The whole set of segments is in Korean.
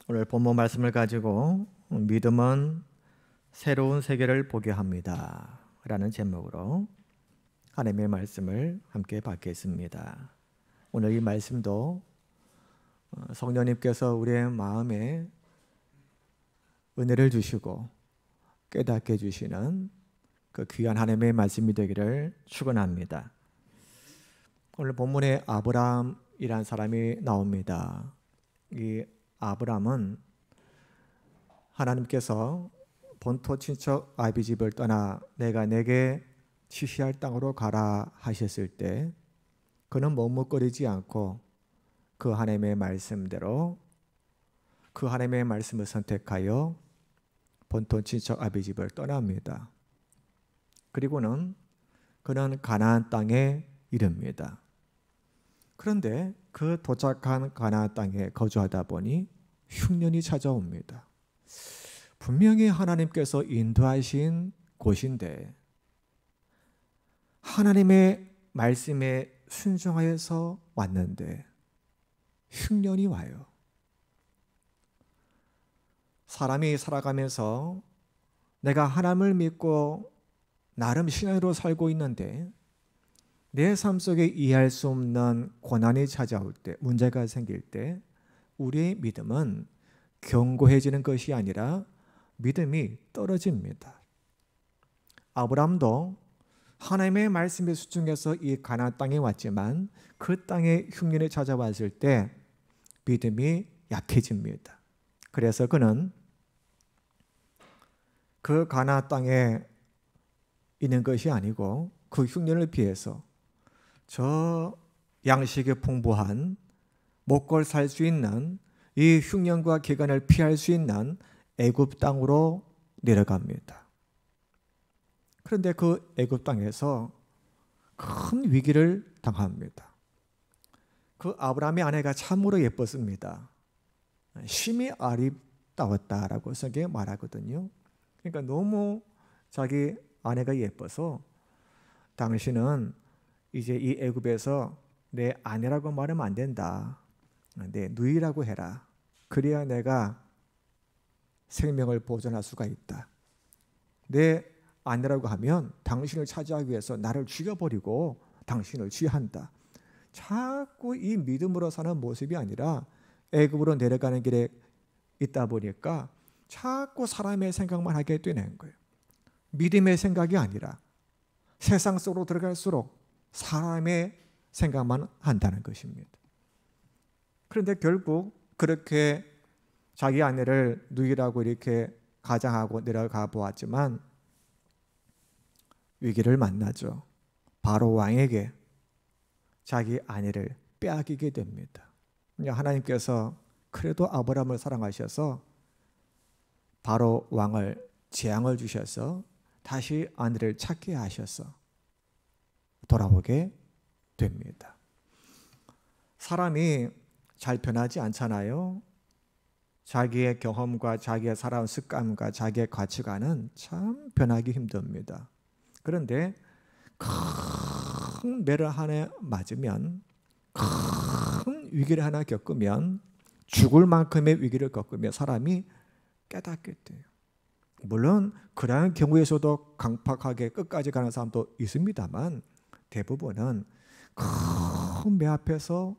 오늘 본문 말씀을 가지고 믿음은 새로운 세계를 보게 합니다 라는 제목으로 하나님의 말씀을 함께 받겠습니다. 오늘 이 말씀도 성령님께서 우리의 마음에 은혜를 주시고 깨닫게 해주시는 그 귀한 하나님의 말씀이 되기를 축원합니다. 오늘 본문에 아브라함이란 사람이 나옵니다. 이 아브라함은 하나님께서 본토 친척 아비 집을 떠나 내가 내게 지시할 땅으로 가라 하셨을 때 그는 머뭇거리지 않고 그 하나님의 말씀대로 그 하나님의 말씀을 선택하여 본토 친척 아비 집을 떠납니다. 그리고는 그는 가나안 땅에 이릅니다. 그런데 그 도착한 가나안 땅에 거주하다 보니 흉년이 찾아옵니다. 분명히 하나님께서 인도하신 곳인데 하나님의 말씀에 순종하여서 왔는데 흉년이 와요. 사람이 살아가면서 내가 하나님을 믿고 나름 신앙으로 살고 있는데 내 삶 속에 이해할 수 없는 고난이 찾아올 때, 문제가 생길 때 우리의 믿음은 견고해지는 것이 아니라 믿음이 떨어집니다. 아브라함도 하나님의 말씀에 순종해서 이 가나안 땅에 왔지만 그 땅에 흉년이 찾아왔을 때 믿음이 약해집니다. 그래서 그는 그 가나안 땅에 있는 것이 아니고 그 흉년을 피해서 저 양식이 풍부한 먹고 살 수 있는 이 흉년과 기근을 피할 수 있는 애굽 땅으로 내려갑니다. 그런데 그 애굽 땅에서 큰 위기를 당합니다. 그 아브라함의 아내가 참으로 예뻤습니다. 심히 아름다웠다라고 성경에 말하거든요. 그러니까 너무 자기 아내가 예뻐서 당신은 이제 이 애굽에서 내 아내라고 말하면 안 된다. 내 누이라고 해라. 그래야 내가 생명을 보존할 수가 있다. 내 아내라고 하면 당신을 차지하기 위해서 나를 죽여버리고 당신을 취한다. 자꾸 이 믿음으로 사는 모습이 아니라 애굽으로 내려가는 길에 있다 보니까 자꾸 사람의 생각만 하게 되는 거예요. 믿음의 생각이 아니라 세상 속으로 들어갈수록 사람의 생각만 한다는 것입니다. 그런데 결국 그렇게 자기 아내를 누이라고 이렇게 가장하고 내려가 보았지만 위기를 만나죠. 바로 왕에게 자기 아내를 빼앗기게 됩니다. 하나님께서 그래도 아브라함을 사랑하셔서 바로 왕을 재앙을 주셔서 다시 아내를 찾게 하셔서 돌아오게 됩니다. 사람이 잘 변하지 않잖아요. 자기의 경험과 자기의 살아온 습관과 자기의 가치관은 참 변하기 힘듭니다. 그런데 큰 매를 하나 맞으면, 큰 위기를 하나 겪으면, 죽을 만큼의 위기를 겪으면 사람이 깨닫게 돼요. 물론 그러한 경우에서도 강팍하게 끝까지 가는 사람도 있습니다만 대부분은 큰 매 앞에서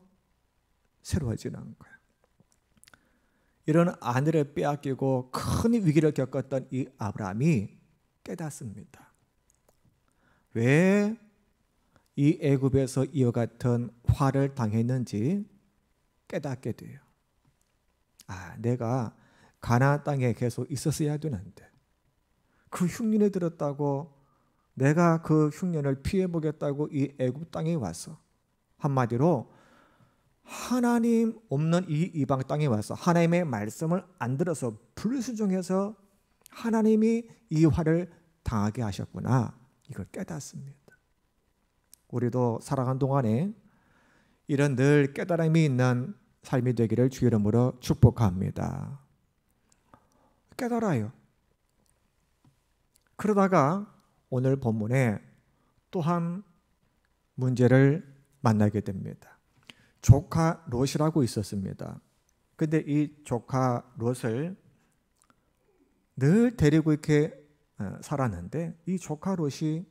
새로워지는 거예요. 이런 아내를 빼앗기고 큰 위기를 겪었던 이 아브라함이 깨닫습니다. 왜 이 애굽에서 이와 같은 화를 당했는지 깨닫게 돼요. 내가 가나안 땅에 계속 있었어야 되는데 그 흉년이 들었다고 내가 그 흉년을 피해보겠다고 이 애굽 땅에 와서 한마디로 하나님 없는 이 이방 땅에 와서 하나님의 말씀을 안 들어서 불순종해서 하나님이 이 화를 당하게 하셨구나. 이걸 깨닫습니다. 우리도 살아가는 동안에 이런 늘 깨달음이 있는 삶이 되기를 주 이름으로 축복합니다. 깨달아요. 그러다가 오늘 본문에 또한 문제를 만나게 됩니다. 조카 롯이라고 있었습니다. 근데 이 조카 롯을 늘 데리고 이렇게 살았는데 이 조카 롯이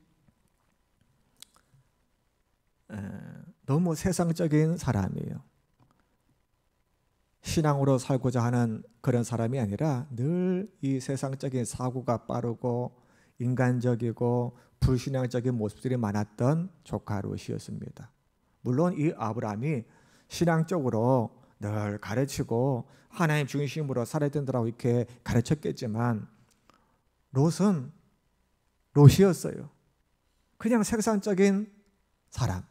너무 세상적인 사람이에요. 신앙으로 살고자 하는 그런 사람이 아니라 늘 이 세상적인 사고가 빠르고 인간적이고 불신앙적인 모습들이 많았던 조카 롯이었습니다. 물론 이 아브라함이 신앙적으로 늘 가르치고 하나님 중심으로 살아야 된다고 이렇게 가르쳤겠지만 롯은 롯이었어요. 그냥 세상적인 사람.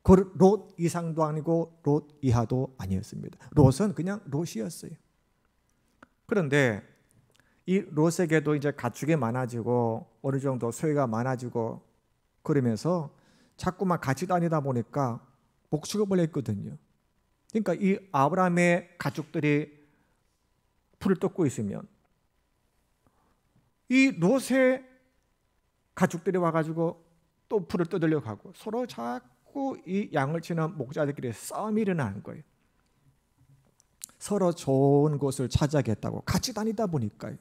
그 롯 이상도 아니고 롯 이하도 아니었습니다. 롯은 그냥 롯이었어요. 그런데 이 롯에게도 이제 가축이 많아지고 어느 정도 소유가 많아지고 그러면서 자꾸만 같이 다니다 보니까 목축을 벌렸거든요. 그러니까 이 아브라함의 가축들이 풀을 뜯고 있으면 이 롯의 가축들이 와가지고 또 풀을 뜯으려고 하고 서로 자꾸 이 양을 치는 목자들끼리 싸움이 일어나는 거예요. 서로 좋은 곳을 찾아야겠다고 같이 다니다 보니까요.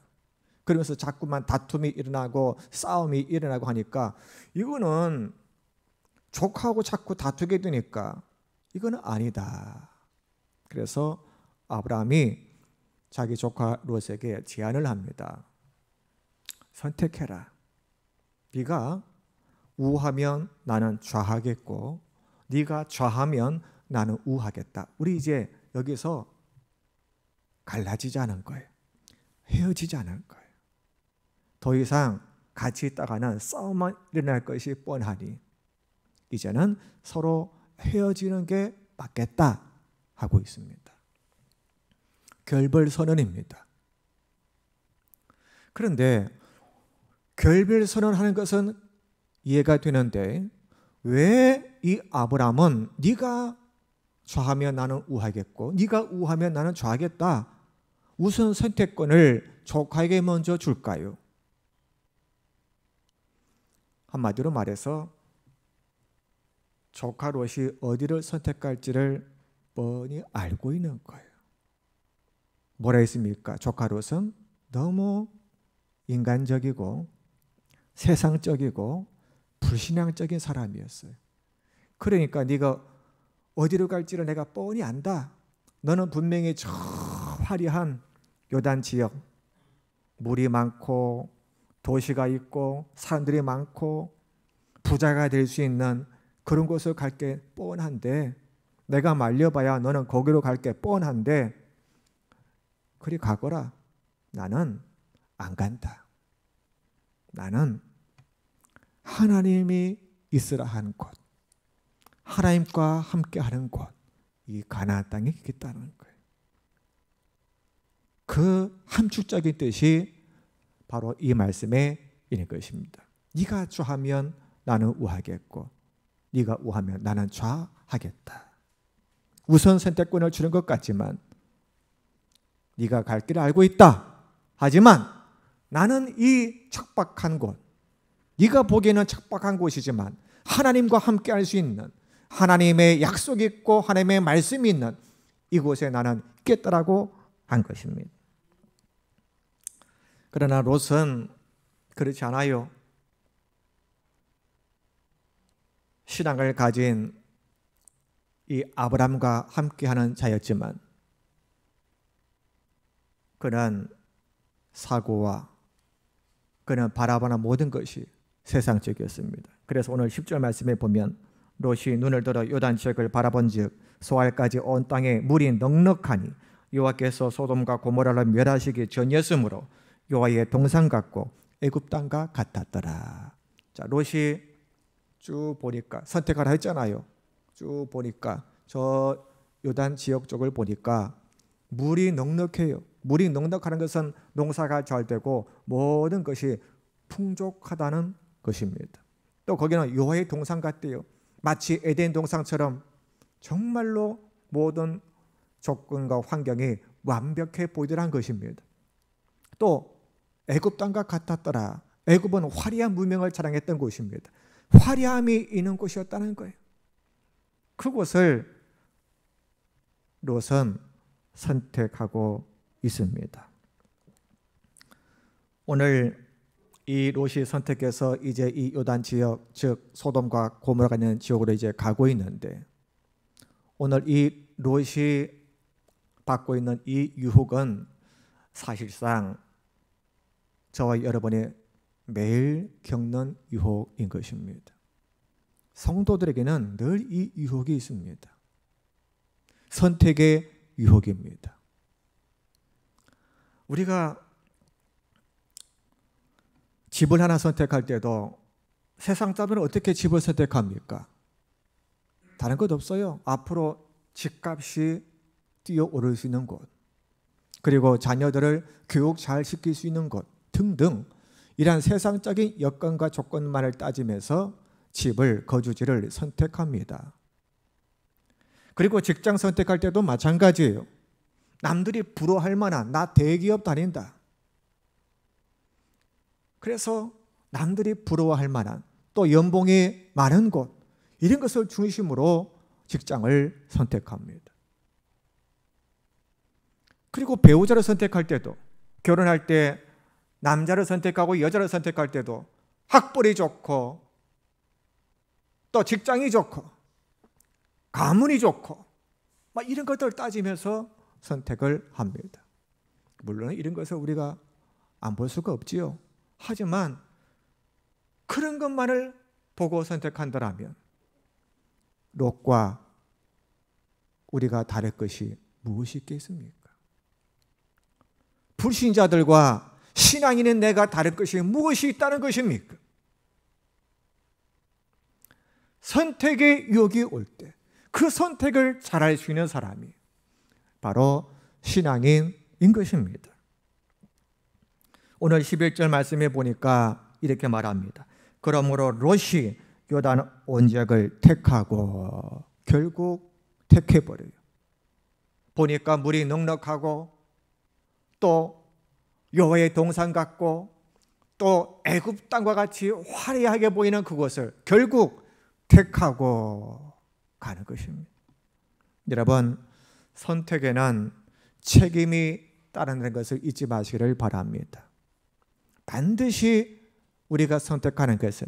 그러면서 자꾸만 다툼이 일어나고 싸움이 일어나고 하니까 이거는 조카하고 자꾸 다투게 되니까 이거는 아니다. 그래서 아브라함이 자기 조카 롯에게 제안을 합니다. 선택해라. 네가 우하면 나는 좌하겠고 네가 좌하면 나는 우하겠다. 우리 이제 여기서 갈라지지 않은 거예요. 헤어지지 않을 거예요. 더 이상 같이 있다가는 싸움만 일어날 것이 뻔하니 이제는 서로 헤어지는 게 맞겠다 하고 있습니다. 결별선언입니다. 그런데 결별선언하는 것은 이해가 되는데 왜 이 아브라함은 네가 좌하면 나는 우하겠고 네가 우하면 나는 좌하겠다 우선 선택권을 조카에게 먼저 줄까요? 한마디로 말해서 조카 롯이 어디를 선택할지를 뻔히 알고 있는 거예요. 뭐라 했습니까? 조카 롯은 너무 인간적이고 세상적이고 불신앙적인 사람이었어요. 그러니까 네가 어디로 갈지를 내가 뻔히 안다. 너는 분명히 저 화려한 요단 지역, 물이 많고 도시가 있고 사람들이 많고 부자가 될 수 있는 그런 곳을 갈게 뻔한데 내가 말려봐야 너는 거기로 갈게 뻔한데 그리 가거라. 나는 안 간다. 나는 하나님이 있으라 한 곳, 하나님과 함께하는 곳, 이 가나안 땅에 있겠다는 거예요. 그 함축적인 뜻이 바로 이 말씀에 있는 것입니다. 네가 좌하면 나는 우하겠고 네가 우하면 나는 좌하겠다. 우선 선택권을 주는 것 같지만 네가 갈 길을 알고 있다. 하지만 나는 이 척박한 곳, 네가 보기에는 척박한 곳이지만 하나님과 함께 할 수 있는 하나님의 약속이 있고 하나님의 말씀이 있는 이곳에 나는 있겠다라고 한 것입니다. 그러나 롯은 그렇지 않아요. 신앙을 가진 이 아브람과 함께하는 자였지만 그는 사고와 그는 바라보는 모든 것이 세상적이었습니다. 그래서 오늘 10절 말씀에 보면 롯이 눈을 들어 요단 지역을 바라본즉 소알까지 온 땅에 물이 넉넉하니 여호와께서 소돔과 고모라를 멸하시기 전이었으므로 여호와의 동산 같고 애굽 땅과 같았더라. 자, 롯이 쭉 보니까 선택하라 했잖아요. 쭉 보니까 저 요단 지역 쪽을 보니까 물이 넉넉해요. 물이 넉넉하는 것은 농사가 잘 되고 모든 것이 풍족하다는 것입니다. 또 거기는 여호와의 동산 같대요. 마치 에덴 동산처럼 정말로 모든 조건과 환경이 완벽해 보이더란 것입니다. 또 애굽 땅과 같았더라. 애굽은 화려한 문명을 자랑했던 곳입니다. 화려함이 있는 곳이었다는 거예요. 그곳을 롯은 선택하고 있습니다. 오늘 이 롯이 선택해서 이제 이 요단 지역, 즉 소돔과 고모라가 있는 지역으로 이제 가고 있는데, 오늘 이 롯이 받고 있는 이 유혹은 사실상 저와 여러분이 매일 겪는 유혹인 것입니다. 성도들에게는 늘 이 유혹이 있습니다. 선택의 유혹입니다. 우리가 집을 하나 선택할 때도 세상 사람들은 어떻게 집을 선택합니까? 다른 것 없어요. 앞으로 집값이 뛰어오를 수 있는 곳, 그리고 자녀들을 교육 잘 시킬 수 있는 곳 등등, 이러한 세상적인 여건과 조건만을 따지면서 집을, 거주지를 선택합니다. 그리고 직장 선택할 때도 마찬가지예요. 남들이 부러워할 만한, 나 대기업 다닌다, 그래서 남들이 부러워할 만한, 또 연봉이 많은 곳, 이런 것을 중심으로 직장을 선택합니다. 그리고 배우자를 선택할 때도, 결혼할 때 남자를 선택하고 여자를 선택할 때도 학벌이 좋고, 또 직장이 좋고, 가문이 좋고, 막 이런 것들을 따지면서 선택을 합니다. 물론 이런 것을 우리가 안 볼 수가 없지요. 하지만 그런 것만을 보고 선택한다면 롯과 우리가 다를 것이 무엇이 있겠습니까? 불신자들과 신앙인인 내가 다를 것이 무엇이 있다는 것입니까? 선택의 유혹이 올 때 그 선택을 잘할 수 있는 사람이 바로 신앙인인 것입니다. 오늘 11절 말씀에 보니까 이렇게 말합니다. 그러므로 롯이 요단 온적을 택하고, 결국 택해버려요. 보니까 물이 넉넉하고, 또 여호와의 동산 같고, 또 애굽 땅과 같이 화려하게 보이는 그곳을 결국 택하고 가는 것입니다. 여러분, 선택에는 책임이 따르는 것을 잊지 마시기를 바랍니다. 반드시 우리가 선택하는 것은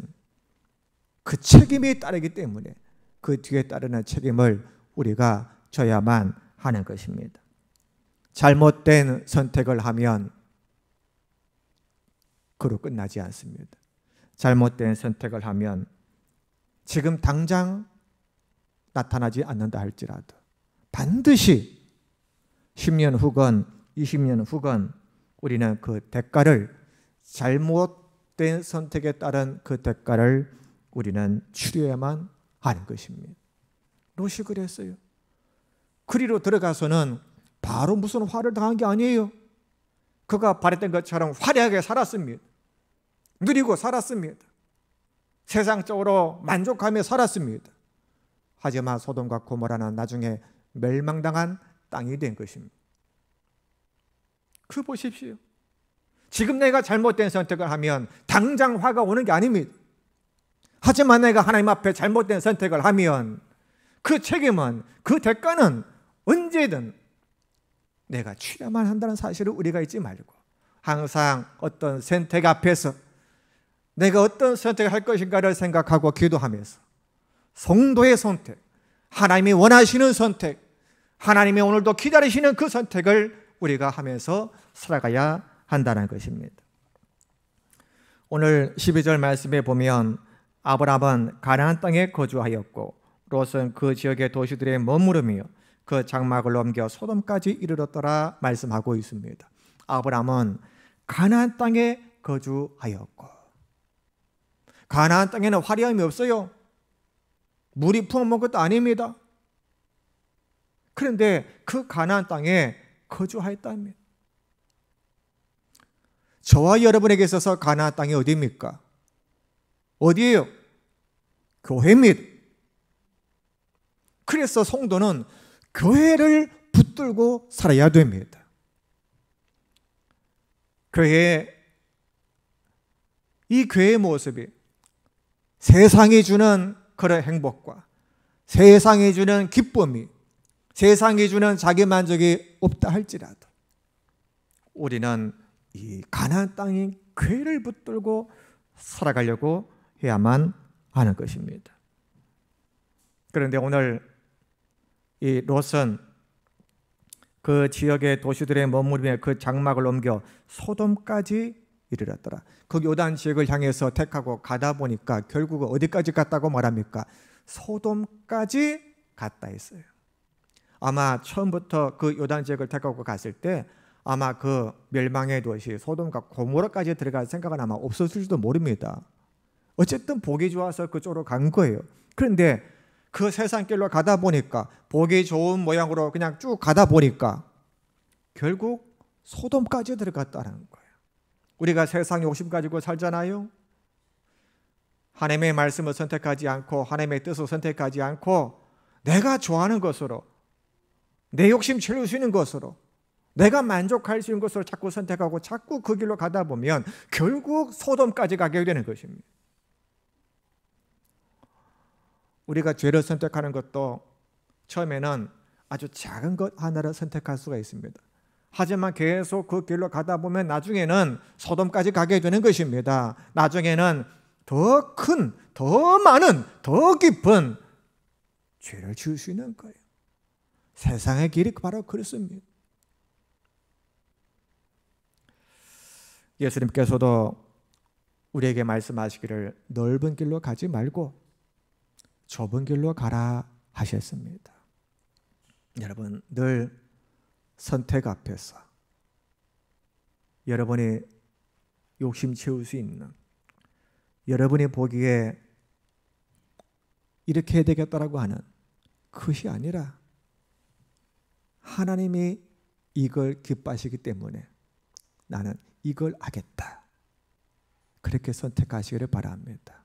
그 책임이 따르기 때문에 그 뒤에 따르는 책임을 우리가 져야만 하는 것입니다. 잘못된 선택을 하면 그로 끝나지 않습니다. 잘못된 선택을 하면 지금 당장 나타나지 않는다 할지라도 반드시 10년 후건 20년 후건 우리는 그 대가를, 잘못된 선택에 따른 그 대가를 우리는 치료해야만 하는 것입니다. 롯이 그랬어요. 그리로 들어가서는 바로 무슨 화를 당한 게 아니에요. 그가 바랬던 것처럼 화려하게 살았습니다. 누리고 살았습니다. 세상적으로 만족하며 살았습니다. 하지만 소돔과 고모라는 나중에 멸망당한 땅이 된 것입니다. 그 보십시오. 지금 내가 잘못된 선택을 하면 당장 화가 오는 게 아닙니다. 하지만 내가 하나님 앞에 잘못된 선택을 하면 그 책임은, 그 대가는 언제든 내가 치러야만 한다는 사실을 우리가 잊지 말고, 항상 어떤 선택 앞에서 내가 어떤 선택을 할 것인가를 생각하고 기도하면서 성도의 선택, 하나님이 원하시는 선택, 하나님이 오늘도 기다리시는 그 선택을 우리가 하면서 살아가야 한다는 것입니다. 오늘 12절 말씀에 보면 아브라함은 가나안 땅에 거주하였고 롯은 그 지역의 도시들에 머무르며 그 장막을 넘겨 소돔까지 이르렀더라 말씀하고 있습니다. 아브라함은 가나안 땅에 거주하였고, 가나안 땅에는 화려함이 없어요. 물이 품어먹은 것도 아닙니다. 그런데 그 가나안 땅에 거주하였답니다. 저와 여러분에게 있어서 가나안 땅이 어디입니까? 어디예요? 교회입니다. 그래서 성도는 교회를 붙들고 살아야 됩니다. 이 교회의 모습이 세상이 주는 그런 행복과 세상이 주는 기쁨이 세상이 주는 자기 만족이 없다 할지라도 우리는 이 가나안 땅인 괴를 붙들고 살아가려고 해야만 하는 것입니다. 그런데 오늘 이 롯은 그 지역의 도시들의 머무르며 그 장막을 옮겨 소돔까지 이르렀더라. 그 요단 지역을 향해서 택하고 가다 보니까 결국 어디까지 갔다고 말합니까? 소돔까지 갔다 했어요. 아마 처음부터 그 요단 지역을 택하고 갔을 때 아마 그 멸망의 도시 소돔과 고모라까지 들어갈 생각은 아마 없었을지도 모릅니다. 어쨌든 보기 좋아서 그쪽으로 간 거예요. 그런데 그 세상길로 가다 보니까 보기 좋은 모양으로 그냥 쭉 가다 보니까 결국 소돔까지 들어갔다는 거예요. 우리가 세상 욕심 가지고 살잖아요. 하나님의 말씀을 선택하지 않고 하나님의 뜻을 선택하지 않고 내가 좋아하는 것으로 내 욕심 채울 수 있는 것으로 내가 만족할 수 있는 것으로 자꾸 선택하고 자꾸 그 길로 가다 보면 결국 소돔까지 가게 되는 것입니다. 우리가 죄를 선택하는 것도 처음에는 아주 작은 것 하나를 선택할 수가 있습니다. 하지만 계속 그 길로 가다 보면 나중에는 소돔까지 가게 되는 것입니다. 나중에는 더 큰, 더 많은, 더 깊은 죄를 지을 수 있는 거예요. 세상의 길이 바로 그렇습니다. 예수님께서도 우리에게 말씀하시기를 넓은 길로 가지 말고 좁은 길로 가라 하셨습니다. 여러분 늘 선택 앞에서 여러분이 욕심 채울 수 있는 여러분이 보기에 이렇게 해야 되겠다라고 하는 그것이 아니라 하나님이 이걸 기뻐하시기 때문에 나는 이걸 하겠다. 그렇게 선택하시기를 바랍니다.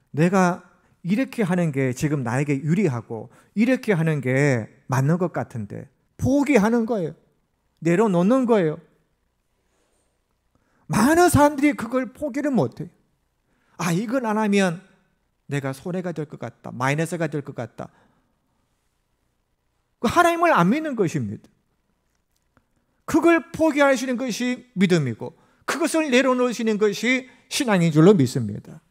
내가 이렇게 하는 게 지금 나에게 유리하고 이렇게 하는 게 맞는 것 같은데 포기하는 거예요. 내려놓는 거예요. 많은 사람들이 그걸 포기를 못해요. 아, 이건 안 하면 내가 손해가 될 것 같다. 마이너스가 될 것 같다. 하나님을 안 믿는 것입니다. 그걸 포기하시는 것이 믿음이고 그것을 내려놓으시는 것이 신앙인 줄로 믿습니다.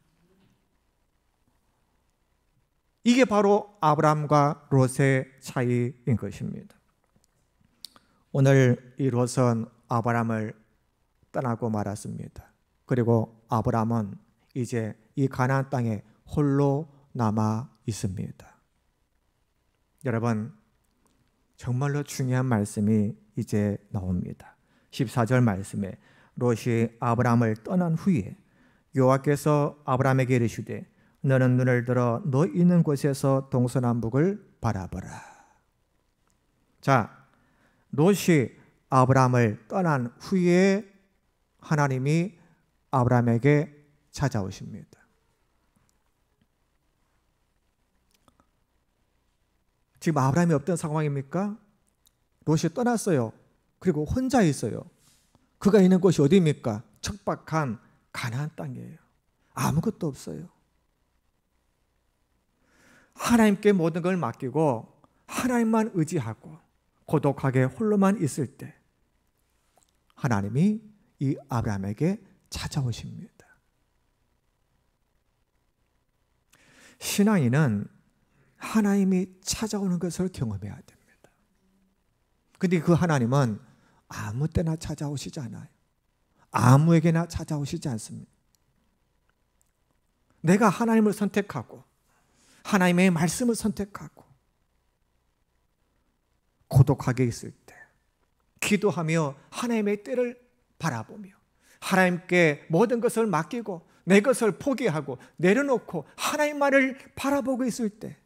이게 바로 아브라함과 롯의 차이인 것입니다. 오늘 이 롯은 아브라함을 떠나고 말았습니다. 그리고 아브라함은 이제 이 가나안 땅에 홀로 남아 있습니다. 여러분 정말로 중요한 말씀이 이제 나옵니다. 14절 말씀에 롯이 아브라함을 떠난 후에 여호와께서 아브라함에게 이르시되 너는 눈을 들어 너 있는 곳에서 동서남북을 바라보라. 자, 롯이 아브라함을 떠난 후에 하나님이 아브라함에게 찾아오십니다. 지금 아브라함이 어떤 상황입니까? 롯이 떠났어요. 그리고 혼자 있어요. 그가 있는 곳이 어디입니까? 척박한 가나안 땅이에요. 아무것도 없어요. 하나님께 모든 걸 맡기고 하나님만 의지하고 고독하게 홀로만 있을 때 하나님이 이 아브라함에게 찾아오십니다. 신앙인은 하나님이 찾아오는 것을 경험해야 됩니다. 그런데 그 하나님은 아무 때나 찾아오시지 않아요. 아무에게나 찾아오시지 않습니다. 내가 하나님을 선택하고 하나님의 말씀을 선택하고 고독하게 있을 때 기도하며 하나님의 때를 바라보며 하나님께 모든 것을 맡기고 내 것을 포기하고 내려놓고 하나님만을 바라보고 있을 때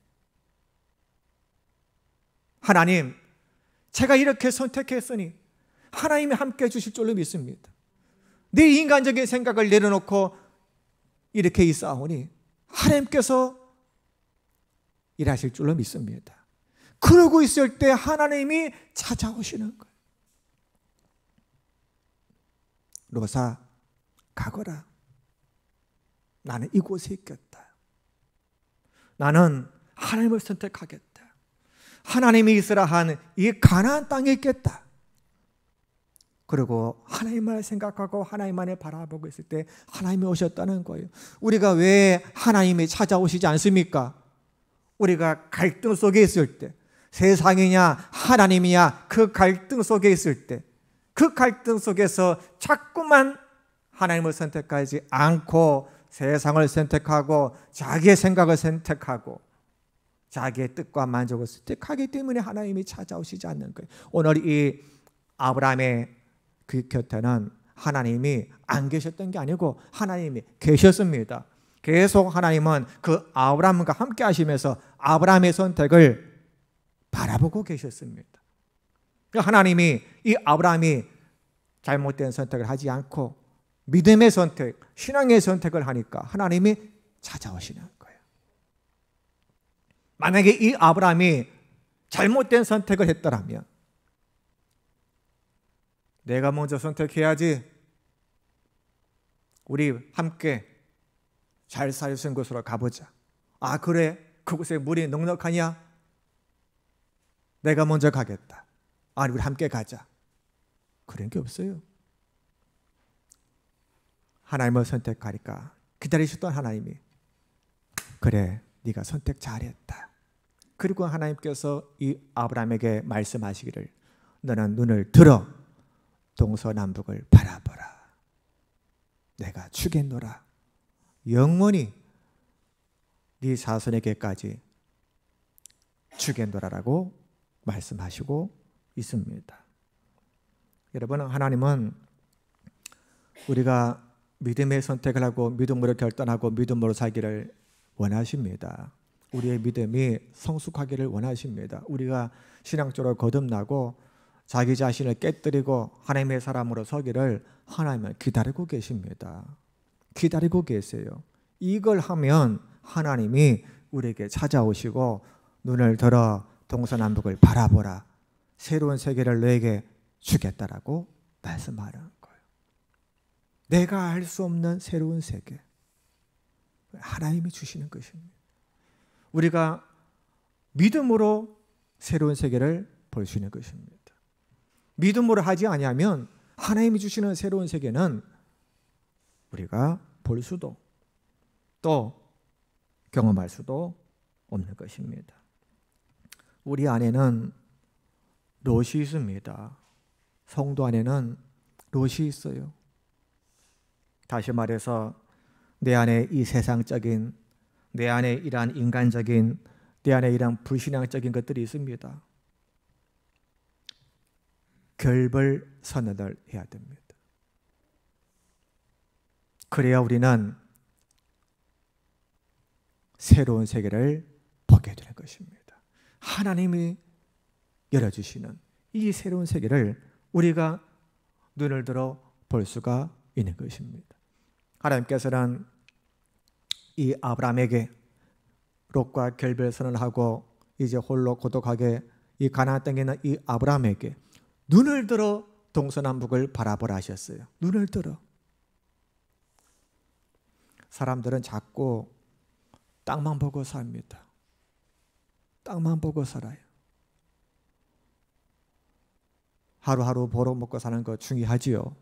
하나님, 제가 이렇게 선택했으니 하나님이 함께 해주실 줄로 믿습니다. 내 인간적인 생각을 내려놓고 이렇게 있사오니 하나님께서 일하실 줄로 믿습니다. 그러고 있을 때 하나님이 찾아오시는 거예요. 롯아, 가거라. 나는 이곳에 있겠다. 나는 하나님을 선택하겠다. 하나님이 있으라 한 이 가나안 땅에 있겠다. 그리고 하나님만을 생각하고 하나님만을 바라보고 있을 때 하나님이 오셨다는 거예요. 우리가 왜 하나님이 찾아오시지 않습니까? 우리가 갈등 속에 있을 때, 세상이냐 하나님이냐 그 갈등 속에 있을 때, 그 갈등 속에서 자꾸만 하나님을 선택하지 않고 세상을 선택하고 자기의 생각을 선택하고 자기의 뜻과 만족을 선택하기 때문에 하나님이 찾아오시지 않는 거예요. 오늘 이 아브라함의 그 곁에는 하나님이 안 계셨던 게 아니고 하나님이 계셨습니다. 계속 하나님은 그 아브라함과 함께 하시면서 아브라함의 선택을 바라보고 계셨습니다. 하나님이 이 아브라함이 잘못된 선택을 하지 않고 믿음의 선택, 신앙의 선택을 하니까 하나님이 찾아오시는 거예요. 만약에 이 아브라함이 잘못된 선택을 했더라면 내가 먼저 선택해야지, 우리 함께 잘 살 수 있는 곳으로 가보자. 아 그래? 그곳에 물이 넉넉하냐? 내가 먼저 가겠다. 아니 우리 함께 가자. 그런 게 없어요. 하나님을 선택하니까 기다리셨던 하나님이 그래 네가 선택 잘했다. 그리고 하나님께서 이 아브라함에게 말씀하시기를 너는 눈을 들어 동서남북을 바라보라. 내가 주겠노라. 영원히 네 자손에게까지 주겠노라라고 말씀하시고 있습니다. 여러분, 하나님은 우리가 믿음의 선택을 하고 믿음으로 결단하고 믿음으로 살기를 원하십니다. 우리의 믿음이 성숙하기를 원하십니다. 우리가 신앙적으로 거듭나고 자기 자신을 깨뜨리고 하나님의 사람으로 서기를 하나님은 기다리고 계십니다. 기다리고 계세요. 이걸 하면 하나님이 우리에게 찾아오시고 눈을 들어 동서남북을 바라보라. 새로운 세계를 너에게 주겠다라고 말씀하는 거예요. 내가 알 수 없는 새로운 세계, 하나님이 주시는 것입니다. 우리가 믿음으로 새로운 세계를 볼 수 있는 것입니다. 믿음으로 하지 아니하면 하나님이 주시는 새로운 세계는 우리가 볼 수도 또 경험할 수도 없는 것입니다. 우리 안에는 롯이 있습니다. 성도 안에는 롯이 있어요. 다시 말해서 내 안에 이 세상적인, 내 안에 이러한 인간적인, 내 안에 이러한 불신앙적인 것들이 있습니다. 결별 선언을 해야 됩니다. 그래야 우리는 새로운 세계를 보게 되는 것입니다. 하나님이 열어주시는 이 새로운 세계를 우리가 눈을 들어 볼 수가 있는 것입니다. 하나님께서는 이 아브라함에게 롯과 결별 선언을 하고 이제 홀로 고독하게 이 가나안 땅에 있는 이 아브라함에게 눈을 들어 동서남북을 바라보라 하셨어요. 눈을 들어. 사람들은 자꾸 땅만 보고 삽니다. 땅만 보고 살아요. 하루하루 벌어먹고 사는 거 중요하지요.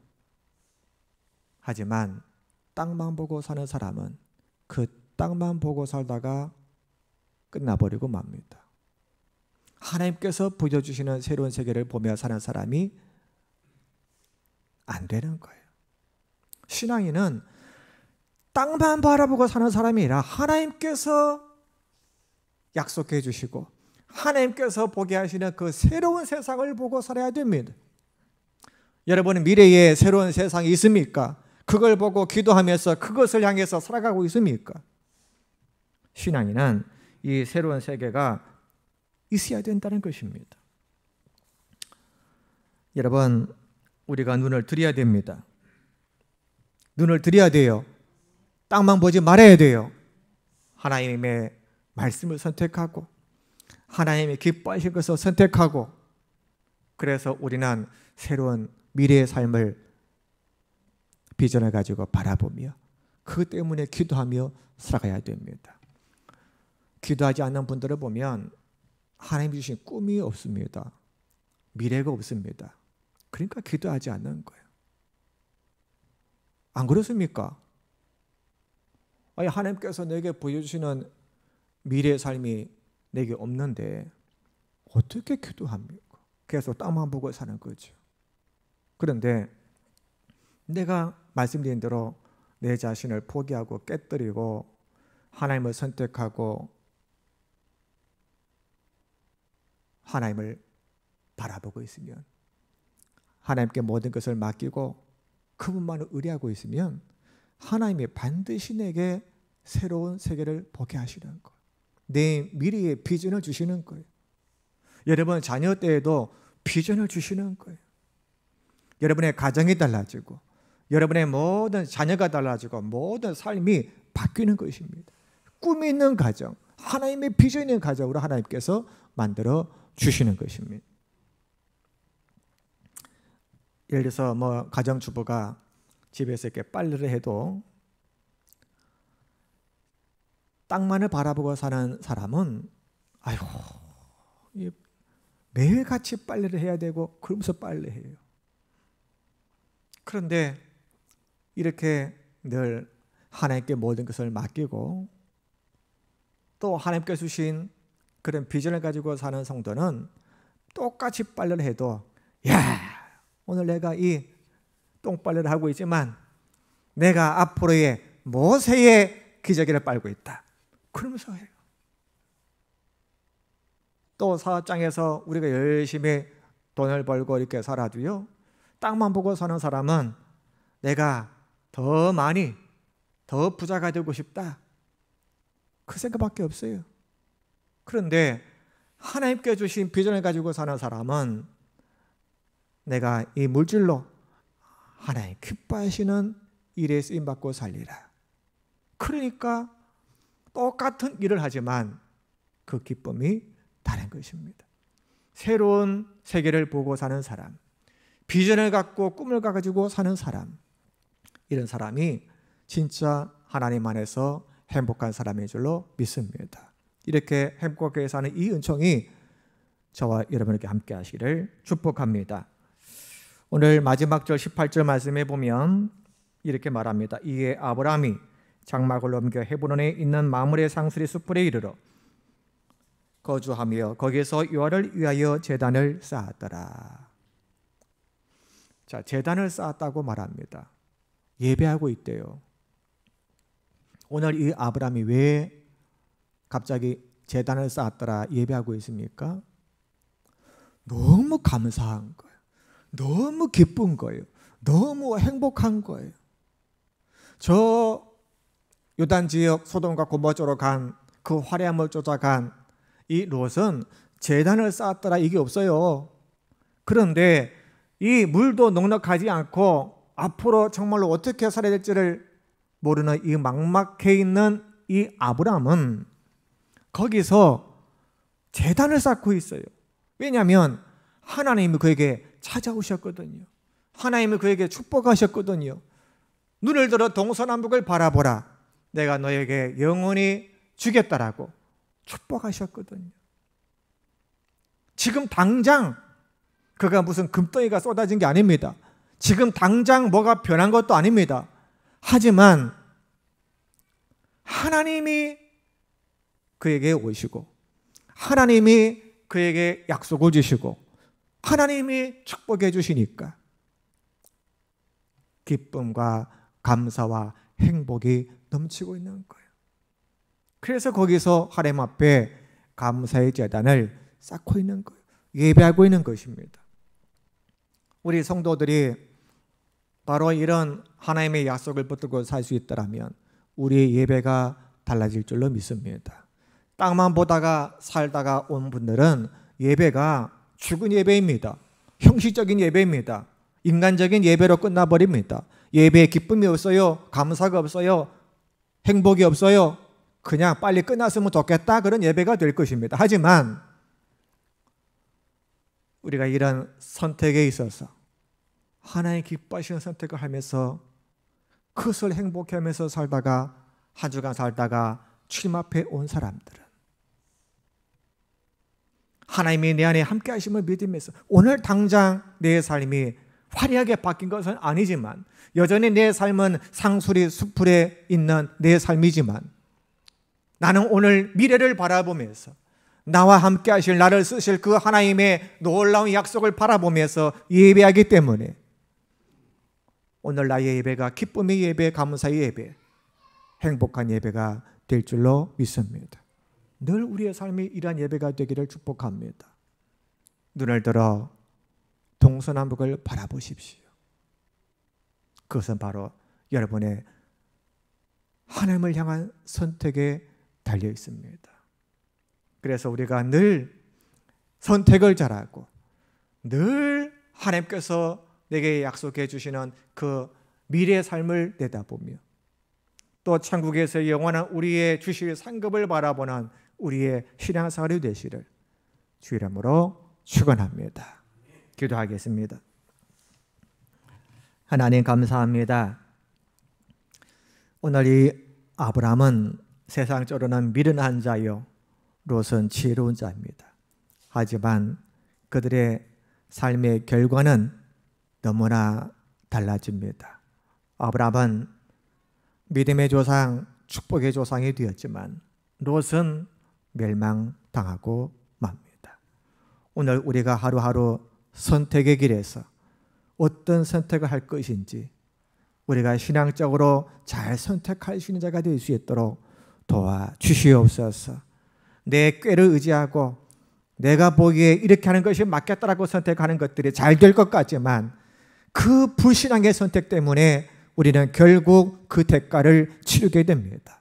하지만 땅만 보고 사는 사람은 그 땅만 보고 살다가 끝나버리고 맙니다. 하나님께서 보여주시는 새로운 세계를 보며 사는 사람이 안 되는 거예요. 신앙인은 땅만 바라보고 사는 사람이 아니라 하나님께서 약속해 주시고 하나님께서 보게 하시는 그 새로운 세상을 보고 살아야 됩니다. 여러분은 미래에 새로운 세상이 있습니까? 그걸 보고 기도하면서 그것을 향해서 살아가고 있습니까? 신앙인은 이 새로운 세계가 있어야 된다는 것입니다. 여러분, 우리가 눈을 들여야 됩니다. 눈을 들여야 돼요. 땅만 보지 말아야 돼요. 하나님의 말씀을 선택하고 하나님이 기뻐하실 것을 선택하고, 그래서 우리는 새로운 미래의 삶을 비전을 가지고 바라보며 그것 때문에 기도하며 살아가야 됩니다. 기도하지 않는 분들을 보면 하나님이 주신 꿈이 없습니다. 미래가 없습니다. 그러니까 기도하지 않는 거예요. 안 그렇습니까? 아니, 하나님께서 내게 보여주시는 미래의 삶이 내게 없는데 어떻게 기도합니까? 계속 땅만 보고 사는 거죠. 그런데 내가 말씀드린 대로 내 자신을 포기하고 깨뜨리고 하나님을 선택하고 하나님을 바라보고 있으면, 하나님께 모든 것을 맡기고 그분만을 의뢰하고 있으면 하나님이 반드시 내게 새로운 세계를 보게 하시는 거예요. 내 미래의 비전을 주시는 거예요. 여러분 자녀 때에도 비전을 주시는 거예요. 여러분의 가정이 달라지고 여러분의 모든 자녀가 달라지고 모든 삶이 바뀌는 것입니다. 꿈이 있는 가정, 하나님의 비전이 있는 가정으로 하나님께서 만들어 주시는 것입니다. 예를 들어서 가정주부가 집에서 이렇게 빨래를 해도 땅만을 바라보고 사는 사람은 아이고 매일같이 빨래를 해야 되고 그러면서 빨래해요. 그런데 이렇게 늘 하나님께 모든 것을 맡기고 또 하나님께 주신 그런 비전을 가지고 사는 성도는 똑같이 빨래를 해도 오늘 내가 이 똥빨래를 하고 있지만 내가 앞으로의 모세의 기저귀를 빨고 있다. 그러면서 해요. 또 사업장에서 우리가 열심히 돈을 벌고 이렇게 살아도요, 땅만 보고 사는 사람은 내가 더 많이 더 부자가 되고 싶다, 그 생각밖에 없어요. 그런데 하나님께 주신 비전을 가지고 사는 사람은 내가 이 물질로 하나님 기뻐하시는 일에 쓰임받고 살리라. 그러니까 똑같은 일을 하지만 그 기쁨이 다른 것입니다. 새로운 세계를 보고 사는 사람, 비전을 갖고 꿈을 가지고 사는 사람, 이런 사람이 진짜 하나님 안에서 행복한 사람인 줄로 믿습니다. 이렇게 행복하게 사는 이 은총이 저와 여러분에게 함께 하시기를 축복합니다. 오늘 마지막 절 18절 말씀에 보면 이렇게 말합니다. 이에 아브라함이 장막을 넘겨 헤브론에 있는 마므레 상수리 숯불에 이르러 거주하며 거기에서 여호와를 위하여 제단을 쌓았더라. 자, 제단을 쌓았다고 말합니다. 예배하고 있대요. 오늘 이 아브라함이 왜 갑자기 제단을 쌓았더라 예배하고 있습니까? 너무 감사한 거예요. 너무 기쁜 거예요. 너무 행복한 거예요. 저 요단 지역 소돔과 고모라 쪽으로 간 그 화려함을 쫓아간 이 롯은 제단을 쌓았더라 이게 없어요. 그런데 이 물도 넉넉하지 않고 앞으로 정말로 어떻게 살아야 될지를 모르는 이 막막해 있는 이 아브라함은 거기서 제단을 쌓고 있어요. 왜냐하면 하나님이 그에게 찾아오셨거든요. 하나님이 그에게 축복하셨거든요. 눈을 들어 동서남북을 바라보라. 내가 너에게 영원히 주겠다라고 축복하셨거든요. 지금 당장 그가 무슨 금덩이가 쏟아진 게 아닙니다. 지금 당장 뭐가 변한 것도 아닙니다. 하지만 하나님이 그에게 오시고 하나님이 그에게 약속을 주시고 하나님이 축복해 주시니까 기쁨과 감사와 행복이 넘치고 있는 거예요. 그래서 거기서 하나님 앞에 감사의 제단을 쌓고 있는 거예요. 예배하고 있는 것입니다. 우리 성도들이 바로 이런 하나님의 약속을 붙들고 살 수 있다면 우리의 예배가 달라질 줄로 믿습니다. 땅만 보다가 살다가 온 분들은 예배가 죽은 예배입니다. 형식적인 예배입니다. 인간적인 예배로 끝나버립니다. 예배에 기쁨이 없어요. 감사가 없어요. 행복이 없어요. 그냥 빨리 끝났으면 좋겠다, 그런 예배가 될 것입니다. 하지만 우리가 이런 선택에 있어서 하나님 기뻐하시는 선택을 하면서 그것을 행복해하면서 살다가 한 주간 살다가 주님 앞에 온 사람들은 하나님이 내 안에 함께 하심을 믿으면서 오늘 당장 내 삶이 화려하게 바뀐 것은 아니지만 여전히 내 삶은 상수리 수풀에 있는 내 삶이지만 나는 오늘 미래를 바라보면서 나와 함께 하실 나를 쓰실 그 하나님의 놀라운 약속을 바라보면서 예배하기 때문에 오늘 나의 예배가 기쁨의 예배, 감사의 예배, 행복한 예배가 될 줄로 믿습니다. 늘 우리의 삶이 이러한 예배가 되기를 축복합니다. 눈을 들어 동서남북을 바라보십시오. 그것은 바로 여러분의 하나님을 향한 선택에 달려 있습니다. 그래서 우리가 늘 선택을 잘하고 늘 하나님께서 내게 약속해 주시는 그 미래의 삶을 내다보며 또 천국에서 영원한 우리의 주실 상급을 바라보는 우리의 신앙생활이 되시를 주 이름으로 축원합니다. 기도하겠습니다. 하나님 감사합니다. 오늘 이 아브라함은 세상적으로는 미련한 자요 롯은 지혜로운 자입니다. 하지만 그들의 삶의 결과는 너무나 달라집니다. 아브라함은 믿음의 조상, 축복의 조상이 되었지만 롯은 멸망당하고 맙니다. 오늘 우리가 하루하루 선택의 길에서 어떤 선택을 할 것인지 우리가 신앙적으로 잘 선택할 수 있는 자가 될 수 있도록 도와주시옵소서. 내 꾀를 의지하고 내가 보기에 이렇게 하는 것이 맞겠다라고 선택하는 것들이 잘 될 것 같지만 그 불신앙의 선택 때문에 우리는 결국 그 대가를 치르게 됩니다.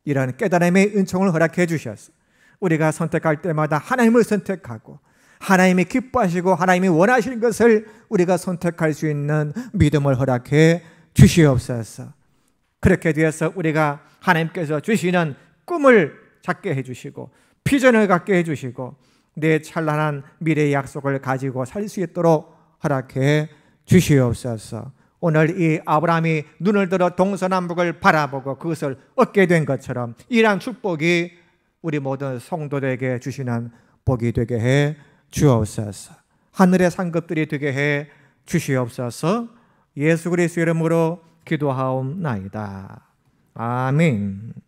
이런 깨달음의 은총을 허락해 주셔서 우리가 선택할 때마다 하나님을 선택하고 하나님이 기뻐하시고 하나님이 원하시는 것을 우리가 선택할 수 있는 믿음을 허락해 주시옵소서. 그렇게 되어서 우리가 하나님께서 주시는 꿈을 갖게 해주시고 비전을 갖게 해주시고 내 찬란한 미래의 약속을 가지고 살 수 있도록 허락해 주시옵소서. 오늘 이 아브라함이 눈을 들어 동서남북을 바라보고 그것을 얻게 된 것처럼 이러한 축복이 우리 모든 성도들에게 주시는 복이 되게 해 주옵소서. 하늘의 상급들이 되게 해 주시옵소서. 예수 그리스도 이름으로 기도하옵나이다. 아멘.